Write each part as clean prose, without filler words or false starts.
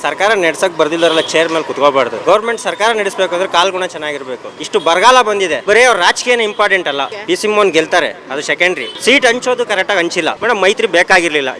ಸರ್ಕಾರ ನಡೆಸಕ್ ಬರ್ದಿಲ್ಲರಲ್ಲ ಚೇರ್ ಮೇಲೆ ಕುತ್ಕೋಬಾರ್ದು. ಗೌರ್ಮೆಂಟ್ ಸರ್ಕಾರ ನಡೆಸಬೇಕಾದ್ರೆ ಕಾಲ್ ಗುಣ ಚೆನ್ನಾಗಿರ್ಬೇಕು. ಇಷ್ಟು ಬರಗಾಲ ಬಂದಿದೆ, ಬರೀ ಅವ್ರ ರಾಜಕೀಯನ ಇಂಪಾರ್ಟೆಂಟ್ ಅಲ್ಲ. ಪಿ.ಸಿ. ಮೋಹನ್ ಗೆಲ್ತಾರೆ, ಅದು ಸೆಕೆಂಡ್ರಿ. ಸೀಟ್ ಹಂಚೋದು ಕರೆಕ್ಟ್ ಆಗಿ ಹಂಚಿಲ್ಲ ಮೇಡಮ್. ಮೈತ್ರಿ ಬೇಕಾಗಿರ್ಲಿಲ್ಲ.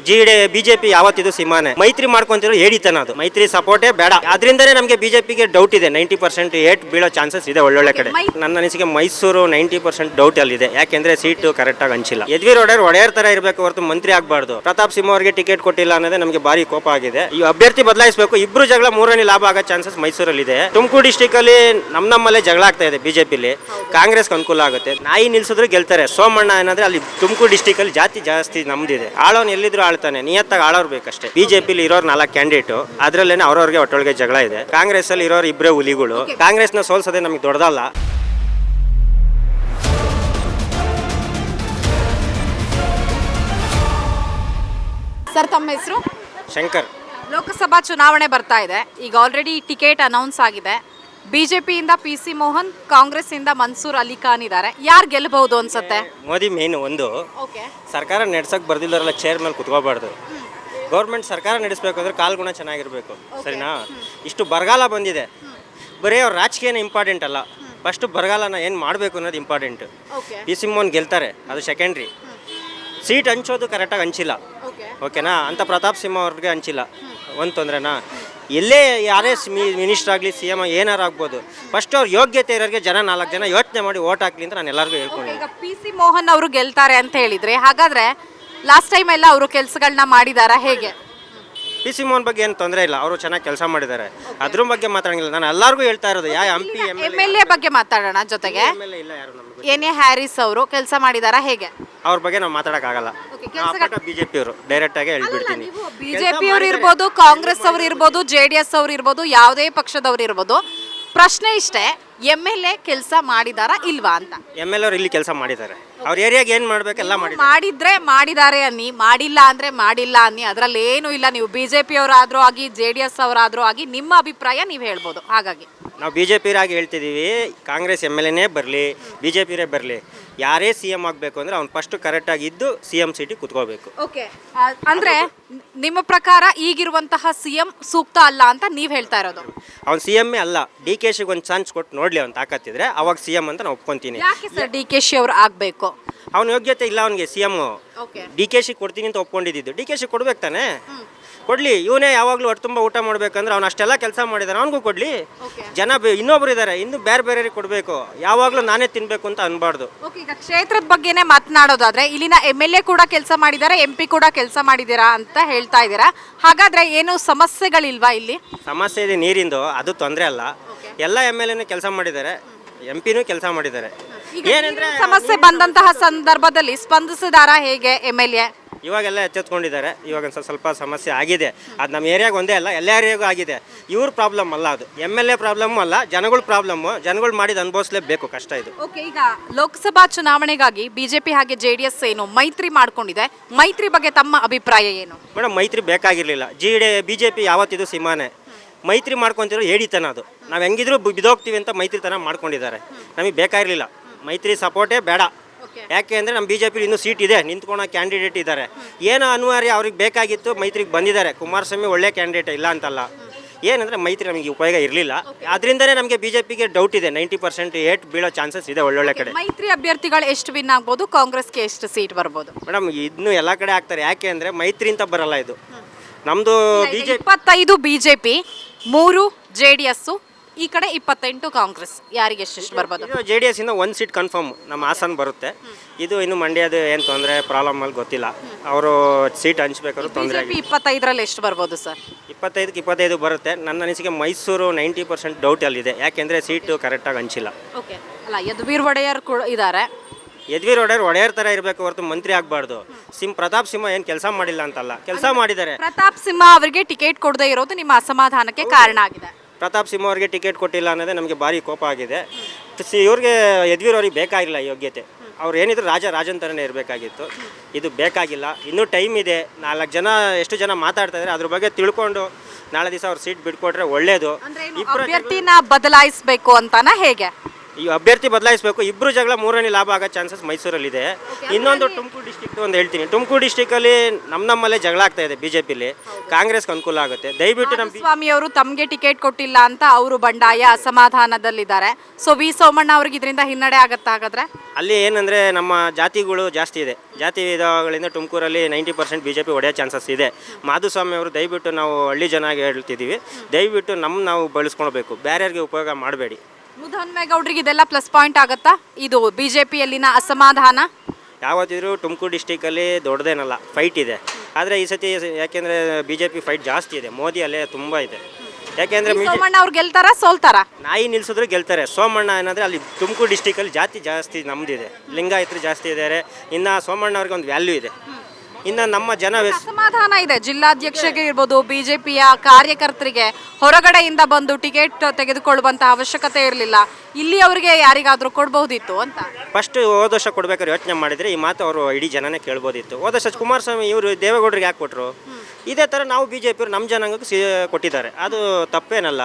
ಬಿಜೆಪಿ ಯಾವತ್ತಿದು ಸಿಮಾನೆ ಮೈತ್ರಿ ಮಾಡ್ಕೊಂತಿರೋ ಹೇಳಿತನ ಅದು. ಮೈತ್ರಿ ಸಪೋರ್ಟೇ ಬೇಡ. ಅದರಿಂದನೇ ನಮಗೆ ಬಿಜೆಪಿಗೆ ಡೌಟ್ ಇದೆ. 90% ಏಟ್ ಬೀಳೋ ಚಾನ್ಸಸ್ ಇದೆ ಒಳ್ಳೊಳ್ಳೆ ಕಡೆ. ನನ್ನ ಅನಿಸಿಕೆ ಮೈಸೂರು 90% ಡೌಟ್ ಅಲ್ಲಿದೆ. ಯಾಕೆಂದ್ರೆ ಸೀಟ್ ಕರೆಕ್ಟ್ ಆಗಿ ಹಂಚಿಲ್ಲ. ಯದ್ವೀರ್ ಒಡೆಯರ್ ತರ ಇರಬೇಕು ಹೊರತು ಮಂತ್ರಿ ಆಗಬಾರ್ದು. ಪ್ರತಾಪ್ ಸಿಂಹ ಅವರಿಗೆ ಟಿಕೆಟ್ ಕೊಟ್ಟಿಲ್ಲ ಅನ್ನೋದೇ ನಮಗೆ ಭಾರಿ ಕೋಪ ಆಗಿದೆ. ಈ ಅಭ್ಯರ್ಥಿ ಬದಲಾಯಿಸಬೇಕು. ಇಬ್ರು ಜಗಳ ಮೂರನೇ ಲಾಭ ಆಗೋ ಚಾನ್ಸಸ್ ಮೈಸೂರಲ್ಲಿ ಇದೆ. ತುಮಕೂರು ಡಿಸ್ಟಿಕ್ ಅಲ್ಲಿ ನಮ್ಮಲ್ಲೇ ಜಗಳ ಆಗ್ತಾ ಇದೆ. ಬಿಜೆಪಿಲಿ ಕಾಂಗ್ರೆಸ್ ಅನುಕೂಲ ಆಗುತ್ತೆ. ನಾಯಿ ನಿಲ್ಸಿದ್ರೆ ಗೆಲ್ತಾರೆ. ಸೋಮಣ್ಣ ಏನಂದ್ರೆ ಅಲ್ಲಿ ತುಮಕೂರು ಡಿಸ್ಟಿಕ್ ಅಲ್ಲಿ ಜಾಸ್ತಿ ನಮ್ದಿದೆ. ಆಳೋನ್ ಎಲ್ಲಿದ್ರು ಆಳ್ತಾನೆ. ನಿಯತ್ತಾಗಿ ಆಳೋರ್ ಬೇಕಷ್ಟೇ. ಬಿಜೆಪಿಲಿ ಇರೋರು 4 ಕ್ಯಾಂಡಿಡೇಟ್, ಅದ್ರಲ್ಲೇನೆ ಅವ್ರವ್ರಿಗೆ ಒಟ್ಟೊಳಗೆ ಜಗಳ ಇದೆ. ಕಾಂಗ್ರೆಸ್ ಅಲ್ಲಿ ಇರೋರು ಇಬ್ಬರೇ ಹುಲಿಗಳು. ಕಾಂಗ್ರೆಸ್ನ ಸೋಲ್ಸೋದೇ ನಮಗೆ ದೊಡ್ಡದಲ್ಲ. ಸರ್, ತಮ್ಮ ಹೆಸರು? ಶಂಕರ್. ಲೋಕಸಭಾ ಚುನಾವಣೆ ಬರ್ತಾ ಇದೆ. ಈಗ ಆಲ್ರೆಡಿ ಟಿಕೆಟ್ ಅನೌನ್ಸ್ ಆಗಿದೆ. ಬಿಜೆಪಿಯಿಂದ ಪಿ.ಸಿ. ಮೋಹನ್, ಕಾಂಗ್ರೆಸ್ ಇಂದ ಮನ್ಸೂರ್ ಅಲಿ ಖಾನ್ ಇದ್ದಾರೆ. ಯಾರು ಗೆಲ್ಲಬಹುದು ಅನ್ಸುತ್ತೆ? ಮೋದಿ ಮೇನ್ ಒಂದು. ಸರ್ಕಾರ ನಡೆಸಕ್ ಬರ್ದಿಲ್ಲರಲ್ಲ ಚೇರ್ ಮೇಲೆ ಕುತ್ಕೋಬಾರ್ದು. ಗೌರ್ಮೆಂಟ್ ಸರ್ಕಾರ ನಡೆಸಬೇಕಾದ್ರೆ ಕಾಲ್ ಗುಣ ಚೆನ್ನಾಗಿರ್ಬೇಕು. ಸರಿನಾ? ಇಷ್ಟು ಬರಗಾಲ ಬಂದಿದೆ, ಬರೀ ಅವ್ರ ರಾಜಕೀಯನ ಇಂಪಾರ್ಟೆಂಟ್ ಅಲ್ಲ. ಫಸ್ಟ್ ಬರಗಾಲನ ಏನು ಮಾಡಬೇಕು ಅನ್ನೋದು ಇಂಪಾರ್ಟೆಂಟ್. ಪಿ.ಸಿ. ಮೋಹನ್ ಗೆಲ್ತಾರೆ, ಅದು ಸೆಕೆಂಡ್ರಿ. ಸೀಟ್ ಹಂಚೋದು ಕರೆಕ್ಟಾಗಿ ಹಂಚಿಲ್ಲ. ಓಕೆನಾ? ಅಂತ ಪ್ರತಾಪ್ ಸಿಂಹ ಅವ್ರಿಗೆ ಹಂಚಿಲ್ಲ. ಒಂದು ತೊಂದರೆನಾ? ಎಲ್ಲೇ ಯಾರೇ ಮಿನಿಸ್ಟರ್ ಆಗಲಿ, ಸಿ ಎಮ್ ಏನಾರು ಆಗ್ಬೋದು. ಫಸ್ಟ್ ಅವ್ರ ಯೋಗ್ಯತೆ ಇರೋರಿಗೆ 4 ಜನ ಯೋಚನೆ ಮಾಡಿ ಓಟ್ ಹಾಕ್ಲಿ ಅಂತ ನಾನು ಎಲ್ಲರಿಗೂ ಹೇಳ್ಕೊಂಡು. ಈಗ ಪಿ.ಸಿ. ಮೋಹನ್ ಅವರು ಗೆಲ್ತಾರೆ ಅಂತ ಹೇಳಿದ್ರೆ, ಹಾಗಾದ್ರೆ ಲಾಸ್ಟ್ ಟೈಮ್ ಎಲ್ಲ ಅವರು ಕೆಲಸಗಳನ್ನ ಮಾಡಿದಾರ ಹೇಗೆ? ಪಿ.ಸಿ. ಮೋಹನ್ ಬಗ್ಗೆ ಏನು ತೊಂದರೆ ಇಲ್ಲ. ಅವರು ಚೆನ್ನಾಗಿ ಕೆಲಸ ಮಾಡಿದ್ದಾರೆ. ಅದ್ರ ಬಗ್ಗೆ ಮಾತಾಡಂಗಿಲ್ಲ. ನಾನು ಎಲ್ಲರಿಗೂ ಹೇಳ್ತಾ ಇರೋದು ಎಮ್.ಎಲ್.ಎ ಬಗ್ಗೆ ಮಾತಾಡೋಣ. ಜೊತೆಗೆ ಇಲ್ಲ ಯಾರು ನಮ್ಗೆ ಎನ್.ಎ. ಹ್ಯಾರಿಸ್ ಅವರು ಕೆಲಸ ಮಾಡಿದಾರ ಹೇಗೆ? ಅವ್ರ ಬಗ್ಗೆ ನಾವು ಮಾತಾಡೋಕ್ಕಾಗಲ್ಲ. ಬಿಜೆಪಿ ಅವರು ಡೈರೆಕ್ಟ್ ಆಗಿ ಹೇಳ್ಬಿಡ್ತೀನಿ. ಬಿಜೆಪಿ ಅವರು ಇರ್ಬೋದು, ಕಾಂಗ್ರೆಸ್ ಅವರು ಇರ್ಬೋದು, JDS ಅವರು ಇರ್ಬೋದು, ಯಾವುದೇ ಪಕ್ಷದವ್ರು ಇರ್ಬೋದು. ಪ್ರಶ್ನೆ ಇಷ್ಟೇ, ಎಮ್.ಎಲ್.ಎ ಕೆಲಸ ಮಾಡಿದಾರಾ ಇಲ್ವಾ ಅಂತ. ಎಮ್.ಎಲ್.ಎ ಅವರು ಇಲ್ಲಿ ಕೆಲಸ ಮಾಡಿದ್ದಾರೆ. ಅವ್ರ ಏರಿಯಾಗೆ ಏನು ಮಾಡಬೇಕೆಲ್ಲ ಮಾಡಿದ್ರೆ ಮಾಡಿದ್ದಾರೆ ಅನ್ನಿ, ಮಾಡಿಲ್ಲ ಅಂದ್ರೆ ಮಾಡಿಲ್ಲ ಅನ್ನಿ. ಅದರಲ್ಲಿ ಏನೂ ಇಲ್ಲ. ನೀವು ಬಿಜೆಪಿ ಅವರಾದ್ರೂ ಆಗಿ, JDS ಅವರಾದ್ರೂ ಆಗಿ, ನಿಮ್ಮ ಅಭಿಪ್ರಾಯ ನೀವು ಹೇಳ್ಬೋದು. ಹಾಗಾಗಿ ನಾವು ಬಿಜೆಪಿರಾಗಿ ಹೇಳ್ತಿದ್ದೀವಿ, ಕಾಂಗ್ರೆಸ್ ಎಮ್.ಎಲ್.ಎನೇ ಬರಲಿ, ಬಿಜೆಪಿರೇ ಬರಲಿ, ಯಾರೇ CM ಆಗಬೇಕು ಅಂದ್ರೆ ಅವ್ನು ಫಸ್ಟ್ ಕರೆಕ್ಟಾಗಿ ಇದ್ದು CM ಸೀಟಿಗೆ ಕುತ್ಕೋಬೇಕು. ಓಕೆ, ಅಂದ್ರೆ ನಿಮ್ಮ ಪ್ರಕಾರ ಈಗಿರುವಂತಹ CM ಸೂಕ್ತ ಅಲ್ಲ ಅಂತ ನೀವು ಹೇಳ್ತಾ ಇರೋದು? ಅವ್ನು CM ಅಲ್ಲ, DK-ಶಿಗೆ ಒಂದು ಚಾನ್ಸ್ ಕೊಟ್ಟು ನೋಡಲಿ. ಅವ್ನು ತಾಕತ್ತಿದ್ರೆ ಅವಾಗ CM ಅಂತ ನಾನು ಒಪ್ಕೊತೀನಿ. ಯಾಕೆ ಸರ್ DK-ಶಿ ಅವರು ಆಗಬೇಕು? ಅವ್ನ ಯೋಗ್ಯತೆ ಇಲ್ಲ ಅವನಿಗೆ. CM DK-ಶಿ ಕೊಡ್ತೀನಿ ಅಂತ ಒಪ್ಕೊಂಡಿದ್ದು. DK-ಶಿ ಕೊಡ್ಬೇಕು ತಾನೆ, ಕೊಡ್ಲಿ. ಇವನೇ ಯಾವಾಗಲೂ ಹೊಟ್ಟೆ ತುಂಬ ಊಟ ಮಾಡ್ಬೇಕಂದ್ರೆ ಅವ್ನು ಅಷ್ಟೆಲ್ಲ ಕೆಲಸ ಮಾಡಿದಾರೆ, ಅವನಿಗೂ ಕೊಡ್ಲಿ. ಜನ ಇನ್ನೊಬ್ರು ಇದ್ದಾರೆ, ಇನ್ನು ಬೇರೆ ಕೊಡಬೇಕು. ಯಾವಾಗಲೂ ನಾನೇ ತಿನ್ಬೇಕು ಅಂತ ಅನ್ಬಾರ್ದು. ಈಗ ಕ್ಷೇತ್ರದ ಬಗ್ಗೆನೇ ಮಾತನಾಡೋದಾದ್ರೆ, ಇಲ್ಲಿನ MLA ಕೂಡ ಕೆಲಸ ಮಾಡಿದ್ದಾರೆ, MP ಕೂಡ ಕೆಲಸ ಮಾಡಿದ್ದೀರಾ ಅಂತ ಹೇಳ್ತಾ ಇದ್ದೀರಾ. ಹಾಗಾದ್ರೆ ಏನು ಸಮಸ್ಯೆಗಳಿಲ್ವಾ ಇಲ್ಲಿ? ಸಮಸ್ಯೆ ಇದೆ ನೀರಿಂದು, ಅದು ತೊಂದರೆ ಅಲ್ಲ. ಎಲ್ಲ MLA ಕೆಲಸ ಮಾಡಿದ್ದಾರೆ, MP-ನೂ ಕೆಲಸ ಮಾಡಿದ್ದಾರೆ. ಏನಂದ್ರೆ ಸಮಸ್ಯೆ ಬಂದಂತಹ ಸಂದರ್ಭದಲ್ಲಿ ಸ್ಪಂದಿಸಿದಾರಾ ಹೇಗೆ MLA? ಇವಾಗೆಲ್ಲ ಎಚ್ಚೆತ್ಕೊಂಡಿದ್ದಾರೆ. ಇವಾಗ ಸ್ವಲ್ಪ ಸಮಸ್ಯೆ ಆಗಿದೆ. ಅದು ನಮ್ಮ ಏರಿಯಾಗೆ ಒಂದೇ ಅಲ್ಲ, ಎಲ್ಲ ಏರಿಯಾಗೂ ಆಗಿದೆ. ಇವ್ರ ಪ್ರಾಬ್ಲಮ್ ಅಲ್ಲ, ಅದು MLA ಪ್ರಾಬ್ಲಮ್ಮು ಅಲ್ಲ, ಜನಗಳ ಪ್ರಾಬ್ಲಮ್ಮು. ಜನಗಳು ಮಾಡಿದ ಅನುಭವಿಸಲೇಬೇಕು. ಕಷ್ಟ ಇದು. ಓಕೆ, ಈಗ ಲೋಕಸಭಾ ಚುನಾವಣೆಗಾಗಿ ಬಿಜೆಪಿ ಹಾಗೆ JDS ಏನು ಮೈತ್ರಿ ಮಾಡ್ಕೊಂಡಿದೆ. ಮೈತ್ರಿ ಬಗ್ಗೆ ತಮ್ಮ ಅಭಿಪ್ರಾಯ ಏನು? ಮೇಡಮ್, ಮೈತ್ರಿ ಬೇಕಾಗಿರಲಿಲ್ಲ. ಬಿಜೆಪಿ ಯಾವತ್ತಿದು ಸಿಮಾನೆ ಮೈತ್ರಿ ಮಾಡ್ಕೊತಿರೋ ಹೇಳಿತನ ಅದು. ನಾವು ಹೆಂಗಿದ್ರು ಬಿದೋಗ್ತೀವಿ ಅಂತ ಮೈತ್ರಿತನ ಮಾಡ್ಕೊಂಡಿದ್ದಾರೆ. ನಮಗೆ ಬೇಕಾಗಿರಲಿಲ್ಲ. ಮೈತ್ರಿ ಸಪೋರ್ಟೇ ಬೇಡ. ಯಾಕೆ ಅಂದರೆ ನಮ್ಮ ಬಿಜೆಪಿ ಇನ್ನೂ ಸೀಟ್ ಇದೆ, ನಿಂತ್ಕೊಳ್ಳೋ ಕ್ಯಾಂಡಿಡೇಟ್ ಇದ್ದಾರೆ. ಏನೋ ಅನಿವಾರ್ಯ ಅವ್ರಿಗೆ ಬೇಕಾಗಿತ್ತು, ಮೈತ್ರಿಗೆ ಬಂದಿದ್ದಾರೆ. ಕುಮಾರಸ್ವಾಮಿ ಒಳ್ಳೆ ಕ್ಯಾಂಡಿಡೇಟ್, ಇಲ್ಲ ಅಂತಲ್ಲ. ಏನಂದರೆ ಮೈತ್ರಿ ನಮಗೆ ಉಪಯೋಗ ಇರಲಿಲ್ಲ. ಅದರಿಂದನೇ ನಮಗೆ ಬಿಜೆಪಿಗೆ ಡೌಟ್ ಇದೆ. 90% ಏಟ್ ಬೀಳೋ ಚಾನ್ಸಸ್ ಇದೆ ಒಳ್ಳೊಳ್ಳೆ ಕಡೆ. ಮೈತ್ರಿ ಅಭ್ಯರ್ಥಿಗಳು ಎಷ್ಟು ವಿನ್ ಆಗ್ಬೋದು? ಕಾಂಗ್ರೆಸ್ಗೆ ಎಷ್ಟು ಸೀಟ್ ಬರ್ಬೋದು? ಮೇಡಮ್, ಇದನ್ನು ಎಲ್ಲ ಕಡೆ ಆಗ್ತಾರೆ. ಯಾಕೆ ಅಂದರೆ ಮೈತ್ರಿ ಅಂತ ಬರಲ್ಲ. ಇದು ನಮ್ಮದು ಬಿಜೆಪಿ 25 ಬಿಜೆಪಿ, 3 JDS, ಈ ಕಡೆ 28 ಕಾಂಗ್ರೆಸ್. ಯಾರಿಗೆ ಎಷ್ಟು ಬರ್ಬೋದು? JDS ಇಂದ 1 ಸೀಟ್ ಕನ್ಫರ್ಮ್ ನಮ್ಮ ಹಾಸನ ಬರುತ್ತೆ. ಇದು ಇನ್ನು ಮಂಡ್ಯದ ಏನು ತೊಂದರೆ ಪ್ರಾಬ್ಲಮ್ ಅಲ್ಲಿ ಗೊತ್ತಿಲ್ಲ. ಅವರು ಸೀಟ್ ಹಂಚ್ಬೇಕಾದ್ರು ತೊಂದರೆ. 25ರಲ್ಲಿ ಎಷ್ಟು ಬರ್ಬೋದು ಸರ್? 25ಕ್ಕೆ 25 ಬರುತ್ತೆ. ನನ್ನ ಅನಿಸಿಕೆ ಮೈಸೂರು 90% ಡೌಟ್ ಅಲ್ಲಿದೆ. ಯಾಕೆಂದರೆ ಸೀಟು ಕರೆಕ್ಟಾಗಿ ಹಂಚಿಲ್ಲ. ಓಕೆ, ಅಲ್ಲ ಯದುವೀರ್ ಒಡೆಯರ್ ಕೂಡ ಇದ್ದಾರೆ. ಯದುವೀರ್ ಒಡೆಯರ್ ಥರ ಇರಬೇಕು ಹೊರತು ಮಂತ್ರಿ ಆಗಬಾರ್ದು. ಪ್ರತಾಪ್ ಸಿಂಹ ಏನು ಕೆಲಸ ಮಾಡಿಲ್ಲ ಅಂತಲ್ಲ, ಕೆಲಸ ಮಾಡಿದ್ದಾರೆ. ಪ್ರತಾಪ್ ಸಿಂಹ ಅವರಿಗೆ ಟಿಕೆಟ್ ಕೊಡದೇ ಇರೋದು ನಿಮ್ಮ ಅಸಮಾಧಾನಕ್ಕೆ ಕಾರಣ ಆಗಿದೆ. ಪ್ರತಾಪ್ ಸಿಂಹ ಅವರಿಗೆ ಟಿಕೆಟ್ ಕೊಟ್ಟಿಲ್ಲ ಅನ್ನೋದೇ ನಮಗೆ ಭಾರಿ ಕೋಪ ಆಗಿದೆ. ಇವ್ರಿಗೆ ಯದುವೀರ್ ಅವ್ರಿಗೆ ಬೇಕಾಗಿಲ್ಲ ಯೋಗ್ಯತೆ. ಅವ್ರು ಏನಿದ್ರು ರಾಜನ್ ಥರನೇ ಇರಬೇಕಾಗಿತ್ತು. ಇದು ಬೇಕಾಗಿಲ್ಲ. ಇನ್ನೂ ಟೈಮ್ ಇದೆ. 4 ಜನ ಎಷ್ಟು ಜನ ಮಾತಾಡ್ತಾ ಇದ್ದಾರೆ, ಅದ್ರ ಬಗ್ಗೆ ತಿಳ್ಕೊಂಡು ನಾಳೆ ದಿವಸ ಅವ್ರು ಸೀಟ್ ಬಿಟ್ಕೊಟ್ರೆ ಒಳ್ಳೇದು. ಅಭ್ಯರ್ಥಿನ ಬದಲಾಯಿಸಬೇಕು ಅಂತಾನ ಹೇಗೆ? ಈ ಅಭ್ಯರ್ಥಿ ಬದಲಾಯಿಸಬೇಕು. ಇಬ್ಬರು ಜಗಳ ಮೂರನೇ ಲಾಭ ಆಗೋ ಚಾನ್ಸಸ್ ಮೈಸೂರಲ್ಲಿದೆ. ಇನ್ನೊಂದು ತುಮಕೂರು ಡಿಸ್ಟಿಕ್ ಒಂದು ಹೇಳ್ತೀನಿ. ತುಮಕೂರು ಡಿಸ್ಟಿಕಲ್ಲಿ ನಮ್ಮಲ್ಲೇ ಜಗಳ ಆಗ್ತಾ ಇದೆ. ಬಿಜೆಪಿಲಿ ಕಾಂಗ್ರೆಸ್ಗೆ ಅನುಕೂಲ ಆಗುತ್ತೆ. ದಯವಿಟ್ಟು ನಮ್ಮ ಸ್ವಾಮಿ ಅವರು ತಮಗೆ ಟಿಕೆಟ್ ಕೊಟ್ಟಿಲ್ಲ ಅಂತ ಅವರು ಬಂಡಾಯ ಅಸಮಾಧಾನದಲ್ಲಿದ್ದಾರೆ. ಸೊ ವಿ ಸೋಮಣ್ಣ ಅವ್ರಿಗೆ ಇದರಿಂದ ಹಿನ್ನಡೆ ಆಗತ್ತಾ ಹಾಗಾದ್ರೆ? ಅಲ್ಲಿ ಏನಂದರೆ ನಮ್ಮ ಜಾತಿಗಳು ಜಾಸ್ತಿ ಇದೆ. ಜಾತಿ ವಿಧಗಳಿಂದ ತುಮಕೂರಲ್ಲಿ 90% ಬಿಜೆಪಿ ಹೊಡೆಯೋ ಚಾನ್ಸಸ್ ಇದೆ. ಮಾಧುಸ್ವಾಮಿ ಅವರು ದಯವಿಟ್ಟು ನಾವು ಹಳ್ಳಿ ಜನಾಗಿ ಹೇಳ್ತಿದ್ದೀವಿ, ದಯವಿಟ್ಟು ನಾವು ಬಳಸ್ಕೊಳ್ಬೇಕು, ಬೇರೆಯವ್ರಿಗೆ ಉಪಯೋಗ ಮಾಡಬೇಡಿ. ಮುದ್ದಹನುಮೇಗೌಡರಿಗೆ ಇದೆಲ್ಲ ಪ್ಲಸ್ ಪಾಯಿಂಟ್ ಆಗುತ್ತಾ ಇದು ಬಿಜೆಪಿಯಲ್ಲಿನ ಅಸಮಾಧಾನ? ಯಾವತ್ತಿದ್ರೂ ತುಮಕೂರು ಡಿಸ್ಟಿಕಲ್ಲಿ ದೊಡ್ಡದೇನಲ್ಲ, ಫೈಟ್ ಇದೆ. ಆದರೆ ಈ ಸತಿ ಯಾಕೆಂದರೆ ಬಿಜೆಪಿ ಫೈಟ್ ಜಾಸ್ತಿ ಇದೆ. ಮೋದಿ ಅಲ್ಲೇ ತುಂಬ ಇದೆ. ಯಾಕೆಂದರೆ ಸೋಮಣ್ಣ ಅವ್ರು ಗೆಲ್ತಾರಾ ಸೋಲ್ತಾರಾ? ನಾಯಿ ನಿಲ್ಸಿದ್ರು ಗೆಲ್ತಾರೆ. ಸೋಮಣ್ಣ ಏನಂದರೆ ಅಲ್ಲಿ ತುಮಕೂರು ಡಿಸ್ಟಿಕಲ್ಲಿ ಜಾತಿ ಜಾಸ್ತಿ ನಮ್ಮದಿದೆ, ಲಿಂಗಾಯತರು ಜಾಸ್ತಿ ಇದ್ದಾರೆ. ಇನ್ನು ಸೋಮಣ್ಣ ಅವ್ರಿಗೆ ಒಂದು ವ್ಯಾಲ್ಯೂ ಇದೆ. ಇನ್ನು ನಮ್ಮ ಜನ ಅಸಮಾಧಾನ ಇದೆ. ಜಿಲ್ಲಾಧ್ಯಕ್ಷರಿಗೆ ಇರ್ಬೋದು, ಬಿಜೆಪಿಯ ಕಾರ್ಯಕರ್ತರಿಗೆ ಹೊರಗಡೆಯಿಂದ ಬಂದು ಟಿಕೆಟ್ ತೆಗೆದುಕೊಳ್ಳುವಂತ ಅವಶ್ಯಕತೆ ಇರಲಿಲ್ಲ. ಇಲ್ಲಿ ಅವರಿಗೆ ಯಾರಿಗಾದ್ರೂ ಕೊಡಬಹುದಿತ್ತು ಅಂತ ಫಸ್ಟ್ ಹೋದ ವರ್ಷ ಕೊಡ್ಬೇಕಾದ್ರೆ ಯೋಚನೆ ಮಾಡಿದರೆ ಈ ಮಾತು ಅವರು ಇಡೀ ಜನನೇ ಕೇಳ್ಬೋದಿತ್ತು. ಹೋದ ವರ್ಷ ಕುಮಾರಸ್ವಾಮಿ ಇವರು ದೇವೇಗೌಡರಿಗೆ ಯಾಕೆ ಕೊಟ್ಟರು? ಇದೇ ಥರ ನಾವು ಬಿಜೆಪಿಯವರು ನಮ್ಮ ಜನಾಂಗಕ್ಕೆ ಕೊಟ್ಟಿದ್ದಾರೆ. ಅದು ತಪ್ಪೇನಲ್ಲ.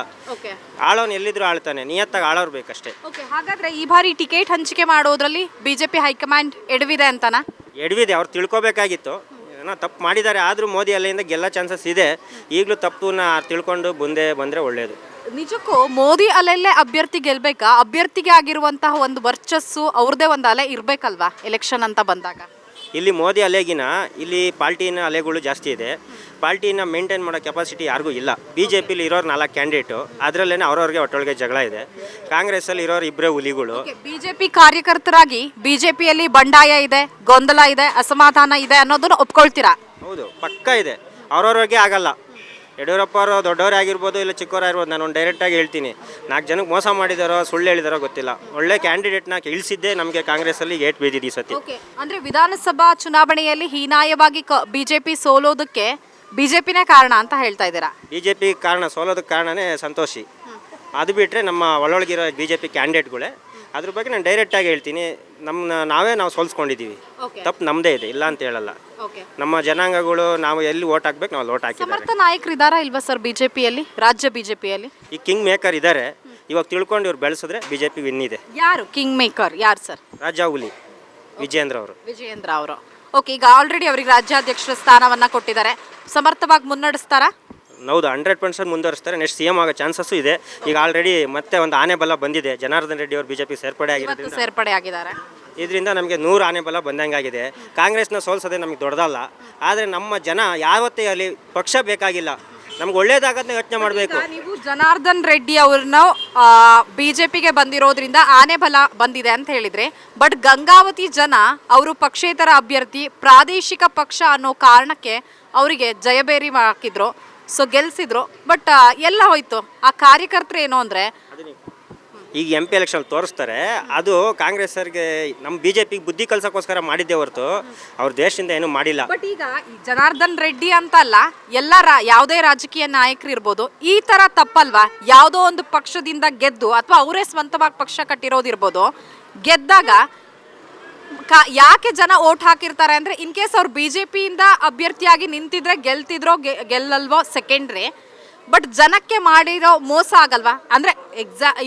ಆಳೋನು ಎಲ್ಲಿದ್ರು ಆಳ್ತಾನೆ, ನಿಯತ್ತಾಗಿ ಆಳೋರು ಬೇಕಷ್ಟೇ. ಹಾಗಾದ್ರೆ ಈ ಬಾರಿ ಟಿಕೆಟ್ ಹಂಚಿಕೆ ಮಾಡೋದ್ರಲ್ಲಿ ಬಿಜೆಪಿ ಹೈಕಮಾಂಡ್ ಎಡವಿದೆ ಅಂತನಾ? ಎಡವಿದೆ. ಅವ್ರು ತಿಳ್ಕೊಬೇಕಾಗಿತ್ತು, ಏನೋ ತಪ್ಪು ಮಾಡಿದ್ದಾರೆ. ಆದರೂ ಮೋದಿ ಅಲ್ಲಿಂದ ಗೆಲ್ಲೋ ಚಾನ್ಸಸ್ ಇದೆ. ಈಗಲೂ ತಪ್ಪನ್ನ ತಿಳ್ಕೊಂಡು ಮುಂದೆ ಬಂದರೆ ಒಳ್ಳೆಯದು. ನಿಜಕ್ಕೂ ಮೋದಿ ಅಲೆಲ್ಲೇ ಅಭ್ಯರ್ಥಿ ಗೆಲ್ಬೇಕಾ? ಅಭ್ಯರ್ಥಿಗೆ ಆಗಿರುವಂತಹ ಒಂದು ವರ್ಚಸ್ಸು ಅವ್ರದೇ ಒಂದು ಅಲೆ ಇರಬೇಕಲ್ವಾ ಎಲೆಕ್ಷನ್ ಅಂತ ಬಂದಾಗ? ಇಲ್ಲಿ ಮೋದಿ ಅಲೆಗಿನ ಇಲ್ಲಿ ಪಾರ್ಟಿನ ಅಲೆಗಳು ಜಾಸ್ತಿ ಇದೆ. ಪಾರ್ಟಿನ ಮೇಂಟೈನ್ ಮಾಡೋ ಕೆಪಾಸಿಟಿ ಯಾರಿಗೂ ಇಲ್ಲ. ಬಿ ಜೆ ಪಿಲಿ ಇರೋರು 4 ಕ್ಯಾಂಡಿಡೇಟು, ಅದರಲ್ಲೇ ಅವ್ರವ್ರಿಗೆ ಒಟ್ಟೊಳಗೆ ಜಗಳ ಇದೆ. ಕಾಂಗ್ರೆಸ್ಸಲ್ಲಿ ಇರೋರು ಇಬ್ಬರೇ ಹುಲಿಗಳು. ಬಿಜೆಪಿ ಕಾರ್ಯಕರ್ತರಾಗಿ ಬಿಜೆಪಿಯಲ್ಲಿ ಬಂಡಾಯ ಇದೆ, ಗೊಂದಲ ಇದೆ, ಅಸಮಾಧಾನ ಇದೆ ಅನ್ನೋದನ್ನ ಒಪ್ಕೊಳ್ತೀರಾ? ಹೌದು, ಪಕ್ಕ ಇದೆ. ಅವ್ರವ್ರಿಗೆ ಆಗಲ್ಲ. ಯಡಿಯೂರಪ್ಪ ಅವರು ದೊಡ್ಡವರೇ ಆಗಿರ್ಬೋದು, ಇಲ್ಲ ಚಿಕ್ಕವರಾಗಿರ್ಬೋದು. ನಾನು ಒಂದು ಡೈರೆಕ್ಟಾಗಿ ಹೇಳ್ತೀನಿ, 4 ಜನಕ್ಕೆ ಮೋಸ ಮಾಡಿದಾರೋ ಸುಳ್ಳು ಹೇಳಿದಾರೋ ಗೊತ್ತಿಲ್ಲ. ಒಳ್ಳೆ ಕ್ಯಾಂಡಿಡೇಟ್ನ ಇಳಿಸಿದ್ದೇ ನಮಗೆ ಕಾಂಗ್ರೆಸ್ಸಲ್ಲಿ ಏಟ್ ಬಿದ್ದಿದೆ ಈ ಸತಿ. ಅಂದರೆ ವಿಧಾನಸಭಾ ಚುನಾವಣೆಯಲ್ಲಿ ಹೀನಾಯವಾಗಿ ಬಿಜೆಪಿ ಸೋಲೋದಕ್ಕೆ ಬಿಜೆಪಿನೇ ಕಾರಣ ಅಂತ ಹೇಳ್ತಾ ಇದ್ದೀರಾ? ಬಿಜೆಪಿ ಕಾರಣ, ಸೋಲೋದಕ್ಕೆ ಕಾರಣನೇ ಸಂತೋಷಿ. ಅದು ಬಿಟ್ಟರೆ ನಮ್ಮ ಒಳೊಳಗಿರೋ ಬಿಜೆಪಿ ಕ್ಯಾಂಡಿಡೇಟ್ಗಳೇ. ಅದ್ರ ಬಗ್ಗೆ ನಾನು ಡೈರೆಕ್ಟಾಗಿ ಹೇಳ್ತೀನಿ, ನಾವು ಸೋಲ್ಸ್ಕೊಂಡಿದ್ದೀವಿ. ತಪ್ಪು ನಮ್ಮದೇ ಇದೆ, ಇಲ್ಲ ಅಂತ ಹೇಳಲ್ಲ. ನಮ್ಮ ಜನಾಂಗಗಳು ನಾವು ಎಲ್ಲಿ ಓಟ್ ಹಾಕ್ಬೇಕು ನಾವು ಓಟ್ ಹಾಕಿದ್ದಾರೆ. ಸಮರ್ಥ ನಾಯಕರು ಇದ್ದಾರಾ ಇಲ್ವಾ ಸರ್ ಬಿಜೆಪಿಯಲ್ಲಿ, ರಾಜ್ಯ ಬಿಜೆಪಿಯಲ್ಲಿ? ಈ ಕಿಂಗ್ ಮೇಕರ್ ಇದ್ದಾರೆ. ಇವಾಗ ತಿಳ್ಕೊಂಡು ಇವ್ರು ಬೆಳೆಸಿದ್ರೆ ಬಿಜೆಪಿ ವಿನ್ ಇದೆ. ಯಾರು ಕಿಂಗ್ ಮೇಕರ್? ಯಾರು ಸರ್? ರಾಜಾ ಹುಲಿ ವಿಜಯೇಂದ್ರ ಅವರು. ವಿಜಯೇಂದ್ರ ಅವರು. ಓಕೆ, ಈಗ ಆಲ್ರೆಡಿ ಅವರಿಗೆ ರಾಜ್ಯಾಧ್ಯಕ್ಷರ ಸ್ಥಾನವನ್ನ ಕೊಟ್ಟಿದ್ದಾರೆ. ಸಮರ್ಥವಾಗಿ ಮುನ್ನಡೆಸ್ತಾರಾ? ಹೌದು, 100% ಮುಂದುವರಿಸ್ತಾರೆ. ನೆಕ್ಸ್ಟ್ CM ಆಗೋ ಚಾನ್ಸಸ್ಸು ಇದೆ. ಈಗ ಆಲ್ರೆಡಿ ಮತ್ತೆ ಒಂದು ಆನೆ ಬಲ ಬಂದಿದೆ. ಜನಾರ್ದನ್ ರೆಡ್ಡಿ ಅವರು ಬಿಜೆಪಿ ಸೇರ್ಪಡೆ ಆಗಿದ್ದಾರೆ. ಇದರಿಂದ ನಮಗೆ 100 ಆನೆ ಬಲ ಬಂದಂಗಾಗಿದೆ. ಕಾಂಗ್ರೆಸ್ನ ಸೋಲ್ಸೋದೇ ನಮಗೆ ದೊಡ್ಡದಲ್ಲ. ಆದರೆ ನಮ್ಮ ಜನ ಯಾವತ್ತೇ ಅಲ್ಲಿ ಪಕ್ಷ ಬೇಕಾಗಿಲ್ಲ, ನಮ್ಗೆ ಒಳ್ಳೇದಾಗದನ್ನ ಯೋಚನೆ ಮಾಡಬೇಕು. ನೀವು ಜನಾರ್ದನ್ ರೆಡ್ಡಿ ಅವ್ರನ್ನ ಬಿಜೆಪಿಗೆ ಬಂದಿರೋದ್ರಿಂದ ಆನೆ ಬಲ ಬಂದಿದೆ ಅಂತ ಹೇಳಿದ್ರೆ, ಬಟ್ ಗಂಗಾವತಿ ಜನ ಅವರು ಪಕ್ಷೇತರ ಅಭ್ಯರ್ಥಿ ಪ್ರಾದೇಶಿಕ ಪಕ್ಷ ಅನ್ನೋ ಕಾರಣಕ್ಕೆ ಅವರಿಗೆ ಜಯಬೇರಿ ಹಾಕಿದ್ರು. ಸೊ ಗೆಲ್ಸಿದ್ರು. ಬಟ್ ಎಲ್ಲ ಹೋಯ್ತು. ಆ ಕಾರ್ಯಕರ್ತರು ಏನು ಅಂದರೆ ಈಗ MP ಎಲೆಕ್ಷನ್ ತೋರಿಸ್ತಾರೆ. ಅದು ಕಾಂಗ್ರೆಸ್ಸರಿಗೆ ನಮ್ಮ ಬಿಜೆಪಿಗೆ ಬುದ್ಧಿ ಕಲ್ಸೋಕ್ಕೋಸ್ಕರ ಮಾಡಿದ್ದೇ ಹೊರತು ಅವ್ರ ದೇಶದಿಂದ ಏನೂ ಮಾಡಿಲ್ಲ. ಬಟ್ ಈಗ ಜನಾರ್ದನ್ ರೆಡ್ಡಿ ಅಂತ ಅಲ್ಲ, ಎಲ್ಲ ಯಾವುದೇ ರಾಜಕೀಯ ನಾಯಕರು ಇರ್ಬೋದು, ಈ ಥರ ತಪ್ಪಲ್ವಾ? ಯಾವುದೋ ಒಂದು ಪಕ್ಷದಿಂದ ಗೆದ್ದು ಅಥವಾ ಅವರೇ ಸ್ವಂತವಾಗಿ ಪಕ್ಷ ಕಟ್ಟಿರೋದಿರ್ಬೋದು, ಗೆದ್ದಾಗ ಯಾಕೆ ಜನ ಓಟ್ ಹಾಕಿರ್ತಾರೆ ಅಂದರೆ, ಇನ್ ಕೇಸ್ ಅವ್ರು ಬಿಜೆಪಿಯಿಂದ ಅಭ್ಯರ್ಥಿಯಾಗಿ ನಿಂತಿದ್ರೆ ಗೆಲ್ತಿದ್ರೋ ಗೆಲ್ಲಲ್ವೋ ಸೆಕೆಂಡ್ರಿ, ಬಟ್ ಜನಕ್ಕೆ ಮಾಡಿರೋ ಮೋಸ ಆಗಲ್ವಾ? ಅಂದರೆ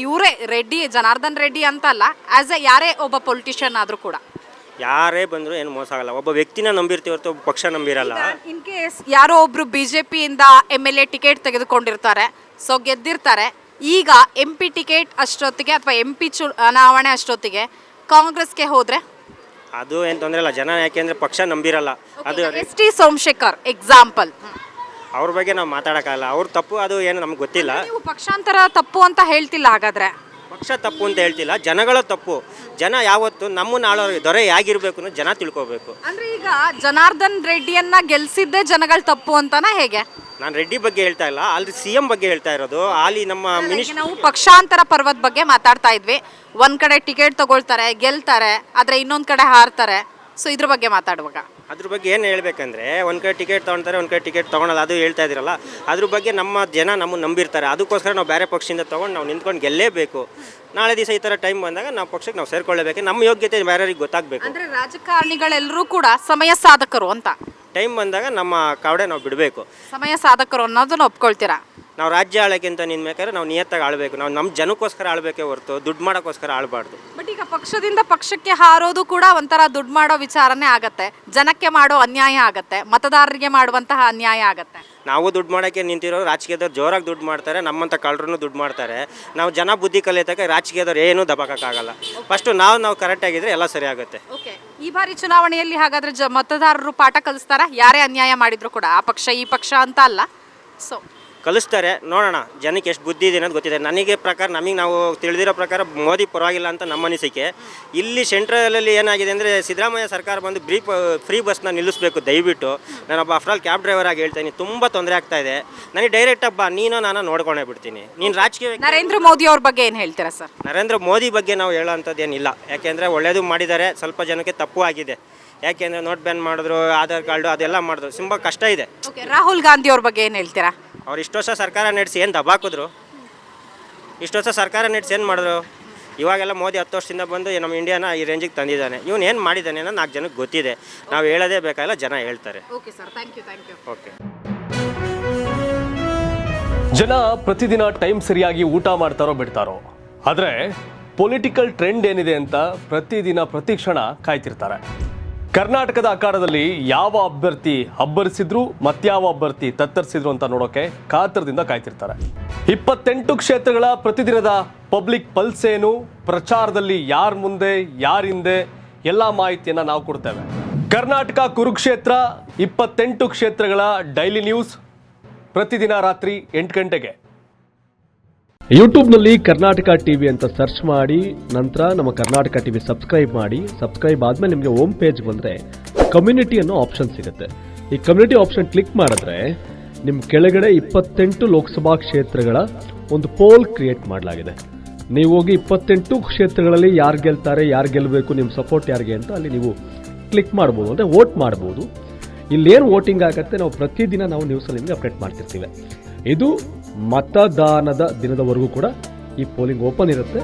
ಇವರೇ ರೆಡ್ಡಿ, ಜನಾರ್ದನ್ ರೆಡ್ಡಿ ಅಂತ ಅಲ್ಲ, ಆ್ಯಸ್ ಎ ಯಾರೇ ಒಬ್ಬ ಪೊಲಿಟಿಷಿಯನ್ ಆದರೂ ಕೂಡ ಯಾರೇ ಬಂದರೂ ಏನು ಮೋಸ ಆಗಲ್ಲ. ಒಬ್ಬ ವ್ಯಕ್ತಿನ ನಂಬಿರ್ತೀವಿ ಹೊರತು ಒಬ್ಬ ಪಕ್ಷ ನಂಬಿರಲ್ಲ. ಇನ್ ಕೇಸ್ ಯಾರೋ ಒಬ್ರು ಬಿಜೆಪಿಯಿಂದ MLA ಟಿಕೆಟ್ ತೆಗೆದುಕೊಂಡಿರ್ತಾರೆ, ಸೊ ಗೆದ್ದಿರ್ತಾರೆ. ಈಗ MP ಟಿಕೆಟ್ ಅಷ್ಟೊತ್ತಿಗೆ ಅಥವಾ MP ಚುನಾವಣೆ ಅಷ್ಟೊತ್ತಿಗೆ ಕಾಂಗ್ರೆಸ್ಗೆ ಹೋದ್ರೆ ಅದು ಏನು ತೊಂದರೆ ಇಲ್ಲ. ಜನ ಯಾಕೆಂದರೆ ಪಕ್ಷ ನಂಬಿರಲ್ಲ. ಅದು ST ಸೋಮಶೇಖರ್ ಎಕ್ಸಾಂಪಲ್, ಅವ್ರ ಬಗ್ಗೆ ನಾವು ಮಾತಾಡೋಕ್ಕಲ್ಲ. ಅವ್ರ ತಪ್ಪು ಅದು ಏನು ನಮ್ಗೆ ಗೊತ್ತಿಲ್ಲ. ನೀವು ಪಕ್ಷಾಂತರ ತಪ್ಪು ಅಂತ ಹೇಳ್ತಿಲ್ಲ ಹಾಗಾದ್ರೆ? ಪಕ್ಷ ತಪ್ಪು ಅಂತ ಹೇಳ್ತಿಲ್ಲ, ಜನಗಳ ತಪ್ಪು. ಜನ ಯಾವತ್ತು ನಮ್ಮನ್ನ ಆಳೋರು ದೊರೆ ಹೇಗಿರ್ಬೇಕು ಅನ್ನೋ ಜನ ತಿಳ್ಕೊಬೇಕು. ಅಂದ್ರೆ ಈಗ ಜನಾರ್ದನ್ ರೆಡ್ಡಿಯನ್ನ ಗೆಲ್ಸಿದ್ದೆ ಜನಗಳ ತಪ್ಪು ಅಂತನಾ ಹೇಗೆ? ನಾನು ರೆಡ್ಡಿ ಬಗ್ಗೆ ಹೇಳ್ತಾ ಇಲ್ಲ, ಅಲ್ಲಿ CM ಬಗ್ಗೆ ಹೇಳ್ತಾ ಇರೋದು. ಅಲ್ಲಿ ನಮ್ಮ ಮಿನಿಸ್ಟರ್, ನಾವು ಪಕ್ಷಾಂತರ ಪರ್ವದ ಬಗ್ಗೆ ಮಾತಾಡ್ತಾ ಇದ್ವಿ. ಒಂದ್ ಕಡೆ ಟಿಕೆಟ್ ತಗೊಳ್ತಾರೆ, ಗೆಲ್ತಾರೆ, ಆದ್ರೆ ಇನ್ನೊಂದ್ ಕಡೆ ಹಾರ್ತಾರೆ. ಸೊ ಇದ್ರ ಬಗ್ಗೆ ಮಾತಾಡುವಾಗ ಅದ್ರ ಬಗ್ಗೆ ಏನು ಹೇಳ್ಬೇಕಂದ್ರೆ, ಒಂದು ಕಡೆ ಟಿಕೆಟ್ ತೊಗೊಳ್ತಾರೆ, ಒಂದು ಕಡೆ ಟಿಕೆಟ್ ತೊಗೊಳಲ್ಲ. ಅದು ಹೇಳ್ತಾ ಇದ್ದೀರಲ್ಲ, ಅದ್ರ ಬಗ್ಗೆ ನಮ್ಮ ಜನ ನಮ್ಮನ್ನು ನಂಬಿರ್ತಾರೆ. ಅದಕ್ಕೋಸ್ಕರ ನಾವು ಬೇರೆ ಪಕ್ಷದಿಂದ ತೊಗೊಂಡು ನಾವು ನಿಂತ್ಕೊಂಡು ಗೆಲ್ಲೇಬೇಕು. ನಾಳೆ ದಿವಸ ಈ ಥರ ಟೈಮ್ ಬಂದಾಗ ನಾವು ಪಕ್ಷಕ್ಕೆ ನಾವು ಸೇರ್ಕೊಳ್ಳೇಬೇಕು. ನಮ್ಮ ಯೋಗ್ಯತೆ ಬೇರೆಯವ್ರಿಗೆ ಗೊತ್ತಾಗಬೇಕು. ಅಂದರೆ ರಾಜಕಾರಣಿಗಳೆಲ್ಲರೂ ಕೂಡ ಸಮಯ ಸಾಧಕರು ಅಂತ. ಟೈಮ್ ಬಂದಾಗ ನಮ್ಮ ಕಾವಡೆ ನಾವು ಬಿಡಬೇಕು. ಸಮಯ ಸಾಧಕರು ಅನ್ನೋದನ್ನ ಒಪ್ಕೊಳ್ತೀರಾ? ನಾವು ರಾಜ್ಯ ಆಳಕ್ಕಿಂತ ನಿನ್ಬೇಕಾದ್ರೆ ನಾವು ನಿಯತ್ತಾಗಿ ಆಳ್ಬೇಕು. ನಾವು ನಮ್ಮ ಜನಕ್ಕೋಸ್ಕರ ಆಳ್ಬೇಕೇ ಹೊರತು ದುಡ್ಡು ಮಾಡೋಕ್ಕೋಸ್ಕರ ಆಳ್ಬಾರ್ದು. ಬಟ್ ಈಗ ಪಕ್ಷದಿಂದ ಪಕ್ಷಕ್ಕೆ ಹಾರೋದು ಕೂಡ ಒಂಥರ ದುಡ್ಡು ಮಾಡೋ ವಿಚಾರನೇ ಆಗತ್ತೆ, ಜನಕ್ಕೆ ಮಾಡೋ ಅನ್ಯಾಯ ಆಗತ್ತೆ, ಮತದಾರರಿಗೆ ಮಾಡುವಂತಹ ಅನ್ಯಾಯ ಆಗತ್ತೆ. ನಾವು ದುಡ್ಡು ಮಾಡೋಕ್ಕೆ ನಿಂತಿರೋರು ರಾಜಕೀಯದವ್ರು ಜೋರಾಗಿ ದುಡ್ಡು ಮಾಡ್ತಾರೆ, ನಮ್ಮಂಥ ಕಳ್ಳರೂ ದುಡ್ಡು ಮಾಡ್ತಾರೆ. ನಾವು ಜನ ಬುದ್ಧಿ ಕಲಿಯೋತಕ್ಕೆ ರಾಜಕೀಯದವ್ರು ಏನೂ ದಬಕ್ಕಾಗಲ್ಲ. ಫಸ್ಟು ನಾವು ಕರೆಕ್ಟಾಗಿದ್ದರೆ ಎಲ್ಲ ಸರಿ ಆಗುತ್ತೆ. ಓಕೆ, ಈ ಬಾರಿ ಚುನಾವಣೆಯಲ್ಲಿ ಹಾಗಾದ್ರೆ ಮತದಾರರು ಪಾಠ ಕಲಿಸ್ತಾರ? ಯಾರೇ ಅನ್ಯಾಯ ಮಾಡಿದ್ರು ಕೂಡ, ಆ ಪಕ್ಷ ಈ ಪಕ್ಷ ಅಂತ ಅಲ್ಲ, ಸೊ ಕಲಿಸ್ತಾರೆ. ನೋಡೋಣ ಜನಕ್ಕೆ ಎಷ್ಟು ಬುದ್ಧಿ ಇದೆ ಅನ್ನೋದು ಗೊತ್ತಿದೆ. ನನಗೆ ಪ್ರಕಾರ ನಾವು ತಿಳಿದಿರೋ ಪ್ರಕಾರ ಮೋದಿ ಪರವಾಗಿಲ್ಲ ಅಂತ ನಮ್ಮ ಅನಿಸಿಕೆ. ಇಲ್ಲಿ ಸೆಂಟ್ರಲಲ್ಲಿ ಏನಾಗಿದೆ ಅಂದರೆ ಸಿದ್ದರಾಮಯ್ಯ ಸರ್ಕಾರ ಬಂದು ಫ್ರೀ ಬಸ್ನ ನಿಲ್ಲಿಸಬೇಕು ದಯವಿಟ್ಟು. ನಾನೊಬ್ಬ ಆಫ್ಟರ್ ಕ್ಯಾಬ್ ಡ್ರೈವರ್ ಆಗಿ ಹೇಳ್ತೀನಿ, ತುಂಬ ತೊಂದರೆ ಆಗ್ತಾ ಇದೆ. ನನಗೆ ಡೈರೆಕ್ಟ್ ಹಬ್ಬ ನಾನು ನೋಡ್ಕೊಂಡೇ ಬಿಡ್ತೀನಿ. ನೀನು ರಾಜಕೀಯ ನರೇಂದ್ರ ಮೋದಿ ಅವ್ರ ಬಗ್ಗೆ ಏನು ಹೇಳ್ತೀರಾ ಸರ್? ನರೇಂದ್ರ ಮೋದಿ ಬಗ್ಗೆ ನಾವು ಹೇಳೋಂಥದ್ದು ಏನಿಲ್ಲ, ಯಾಕೆಂದರೆ ಒಳ್ಳೇದು ಮಾಡಿದ್ದಾರೆ, ಸ್ವಲ್ಪ ಜನಕ್ಕೆ ತಪ್ಪು ಆಗಿದೆ. ಯಾಕೆಂದರೆ ನೋಟ್ ಬ್ಯಾನ್ ಮಾಡಿದ್ರು, ಆಧಾರ್ ಕಾರ್ಡು ಅದೆಲ್ಲ ಮಾಡಿದ್ರು, ತುಂಬ ಕಷ್ಟ ಇದೆ. ಓಕೆ, ರಾಹುಲ್ ಗಾಂಧಿ ಅವ್ರ ಬಗ್ಗೆ ಏನು ಹೇಳ್ತೀರಾ? ಅವ್ರು ಇಷ್ಟು ವರ್ಷ ಸರ್ಕಾರ ನಡೆಸಿ ಏನು ದಬಾಕಿದ್ರು, ಇಷ್ಟು ವರ್ಷ ಸರ್ಕಾರ ನಡೆಸಿ ಏನು ಮಾಡಿದ್ರು? ಇವಾಗೆಲ್ಲ ಮೋದಿ 10 ವರ್ಷದಿಂದ ಬಂದು ನಮ್ಮ ಇಂಡಿಯಾನ ಈ ರೇಂಜಿಗೆ ತಂದಿದ್ದಾನೆ. ಇವನು ಏನು ಮಾಡಿದ್ದಾನೆ ಅನ್ನೋ 4 ಜನಕ್ಕೆ ಗೊತ್ತಿದೆ. ನಾವು ಹೇಳೋದೇ ಬೇಕಾಗಿಲ್ಲ, ಜನ ಹೇಳ್ತಾರೆ. Okay sir, thank you. Okay. ಜನ ಪ್ರತಿದಿನ ಟೈಮ್ ಸರಿಯಾಗಿ ಊಟ ಮಾಡ್ತಾರೋ ಬಿಡ್ತಾರೋ, ಆದರೆ ಪೊಲಿಟಿಕಲ್ ಟ್ರೆಂಡ್ ಏನಿದೆ ಅಂತ ಪ್ರತಿದಿನ ಪ್ರತಿ ಕ್ಷಣ ಕಾಯ್ತಿರ್ತಾರೆ. ಕರ್ನಾಟಕದ ಅಖಾಡದಲ್ಲಿ ಯಾವ ಅಭ್ಯರ್ಥಿ ಅಬ್ಬರಿಸಿದ್ರು ಮತ್ಯಾವ ಅಭ್ಯರ್ಥಿ ತತ್ತರಿಸಿದ್ರು ಅಂತ ನೋಡೋಕೆ ಕಾತರದಿಂದ ಕಾಯ್ತಿರ್ತಾರೆ. 28 ಕ್ಷೇತ್ರಗಳ ಪ್ರತಿದಿನದ ಪಬ್ಲಿಕ್ ಪಲ್ಸ್ ಏನು, ಪ್ರಚಾರದಲ್ಲಿ ಯಾರ ಮುಂದೆ ಯಾರ ಹಿಂದೆ ಎಲ್ಲ ಮಾಹಿತಿಯನ್ನ ನಾವು ಕೊಡ್ತೇವೆ. ಕರ್ನಾಟಕ ಕುರುಕ್ಷೇತ್ರ 28 ಕ್ಷೇತ್ರಗಳ ಡೈಲಿ ನ್ಯೂಸ್ ಪ್ರತಿದಿನ ರಾತ್ರಿ 8 ಗಂಟೆಗೆ ಯೂಟ್ಯೂಬ್ನಲ್ಲಿ ಕರ್ನಾಟಕ ಟಿವಿ ಅಂತ ಸರ್ಚ್ ಮಾಡಿ, ನಂತರ ನಮ್ಮ ಕರ್ನಾಟಕ ಟಿವಿ ಸಬ್ಸ್ಕ್ರೈಬ್ ಮಾಡಿ. ಸಬ್ಸ್ಕ್ರೈಬ್ ಆದಮೇಲೆ ನಿಮಗೆ ಹೋಮ್ ಪೇಜ್ ಬಂದರೆ ಕಮ್ಯುನಿಟಿ ಅನ್ನೋ ಆಪ್ಷನ್ ಸಿಗುತ್ತೆ. ಈ ಕಮ್ಯುನಿಟಿ ಆಪ್ಷನ್ ಕ್ಲಿಕ್ ಮಾಡಿದ್ರೆ ನಿಮ್ಮ ಕೆಳಗಡೆ 28 ಲೋಕಸಭಾ ಕ್ಷೇತ್ರಗಳ ಒಂದು ಪೋಲ್ ಕ್ರಿಯೇಟ್ ಮಾಡಲಾಗಿದೆ. ನೀವು ಹೋಗಿ 28 ಕ್ಷೇತ್ರಗಳಲ್ಲಿ ಯಾರು ಗೆಲ್ತಾರೆ, ಯಾರು ಗೆಲ್ಲಬೇಕು, ನಿಮ್ಮ ಸಪೋರ್ಟ್ ಯಾರಿಗೆ ಅಂತ ಅಲ್ಲಿ ನೀವು ಕ್ಲಿಕ್ ಮಾಡ್ಬೋದು, ಅಂದರೆ ವೋಟ್ ಮಾಡ್ಬೋದು. ಇಲ್ಲೇನು ವೋಟಿಂಗ್ ಆಗುತ್ತೆ ನಾವು ಪ್ರತಿದಿನ ನಾವು ನ್ಯೂಸಲ್ಲಿ ನಿಮಗೆ ಅಪ್ಡೇಟ್ ಮಾಡ್ತಿರ್ತೀವಿ. ಇದು ಮತದಾನದ ದಿನದವರೆಗೂ ಕೂಡ ಈ ಪೋಲಿಂಗ್ ಓಪನ್ ಇರುತ್ತೆ.